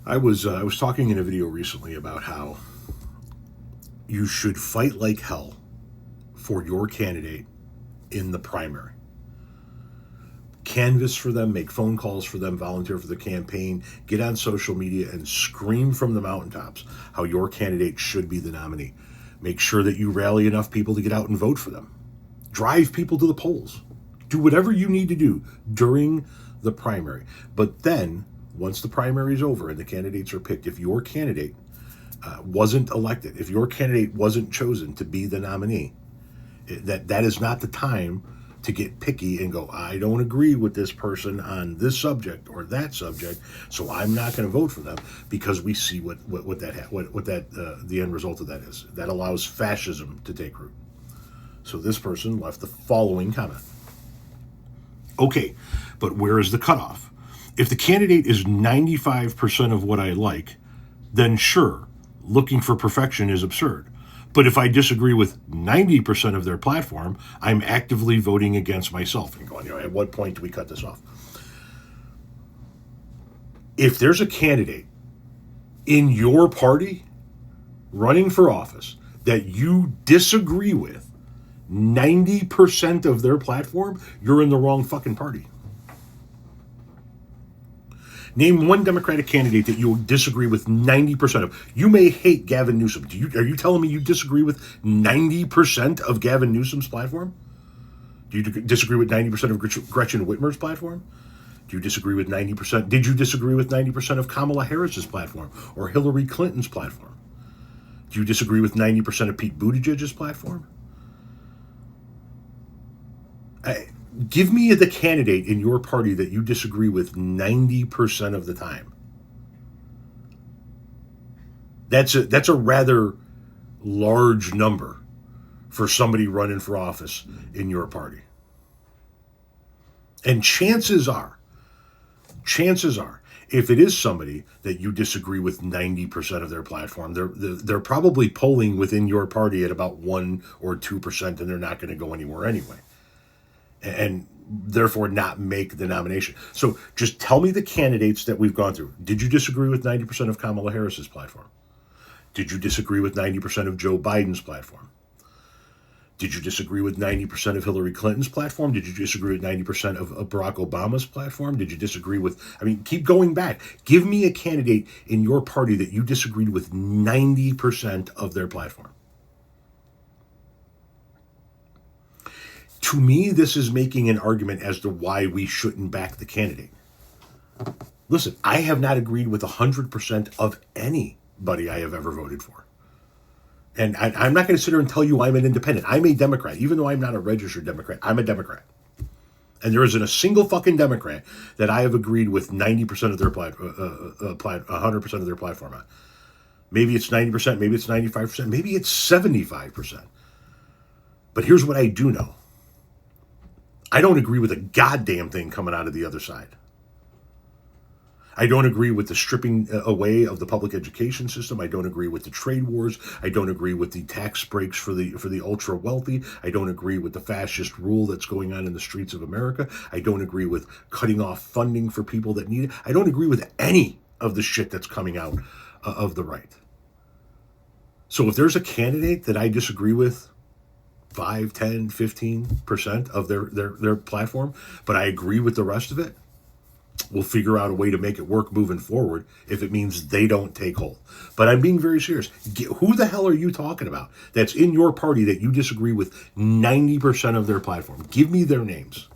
I was talking in a video recently about how you should fight like hell for your candidate in the primary. Canvass for them, make phone calls for them, volunteer for the campaign, get on social media and scream from the mountaintops how your candidate should be the nominee. Make sure that you rally enough people to get out and vote for them. Drive people to the polls. Do whatever you need to do during the primary. But then, once the primary is over and the candidates are picked, if your candidate wasn't elected, if your candidate wasn't chosen to be the nominee, that is not the time to get picky and go, I don't agree with this person on this subject or that subject, so I'm not going to vote for them, because we see what the end result of that is. That allows fascism to take root. So this person left the following comment. Okay, but where is the cutoff? If the candidate is 95% of what I like, then sure, looking for perfection is absurd. But if I disagree with 90% of their platform, I'm actively voting against myself. And going, at what point do we cut this off? If there's a candidate in your party running for office that you disagree with 90% of their platform, you're in the wrong fucking party. Name one Democratic candidate that you disagree with 90% of. You may hate Gavin Newsom. Are you telling me you disagree with 90% of Gavin Newsom's platform? Do you disagree with 90% of Gretchen Whitmer's platform? Do you disagree with 90%? Did you disagree with 90% of Kamala Harris's platform or Hillary Clinton's platform? Do you disagree with 90% of Pete Buttigieg's platform? Give me the candidate in your party that you disagree with 90% of the time. That's a rather large number for somebody running for office in your party. And chances are, if it is somebody that you disagree with 90% of their platform, they're probably polling within your party at about 1 or 2%, and they're not going to go anywhere anyway. And therefore not make the nomination. So just tell me the candidates that we've gone through. Did you disagree with 90% of Kamala Harris's platform? Did you disagree with 90% of Joe Biden's platform? Did you disagree with 90% of Hillary Clinton's platform? Did you disagree with 90% of Barack Obama's platform? Did you disagree with, keep going back. Give me a candidate in your party that you disagreed with 90% of their platform. To me, this is making an argument as to why we shouldn't back the candidate. Listen, I have not agreed with 100% of anybody I have ever voted for. And I'm not going to sit here and tell you I'm an independent. I'm a Democrat. Even though I'm not a registered Democrat, I'm a Democrat. And there isn't a single fucking Democrat that I have agreed with 90% of their 100% of their platform on. Maybe it's 90%, maybe it's 95%, maybe it's 75%. But here's what I do know. I don't agree with a goddamn thing coming out of the other side. I don't agree with the stripping away of the public education system. I don't agree with the trade wars. I don't agree with the tax breaks for the ultra wealthy. I don't agree with the fascist rule that's going on in the streets of America. I don't agree with cutting off funding for people that need it. I don't agree with any of the shit that's coming out of the right. So if there's a candidate that I disagree with 5, 10, 15% of their platform, but I agree with the rest of it, we'll figure out a way to make it work moving forward if it means they don't take hold. But I'm being very serious. Who the hell are you talking about that's in your party that you disagree with 90% of their platform? Give me their names.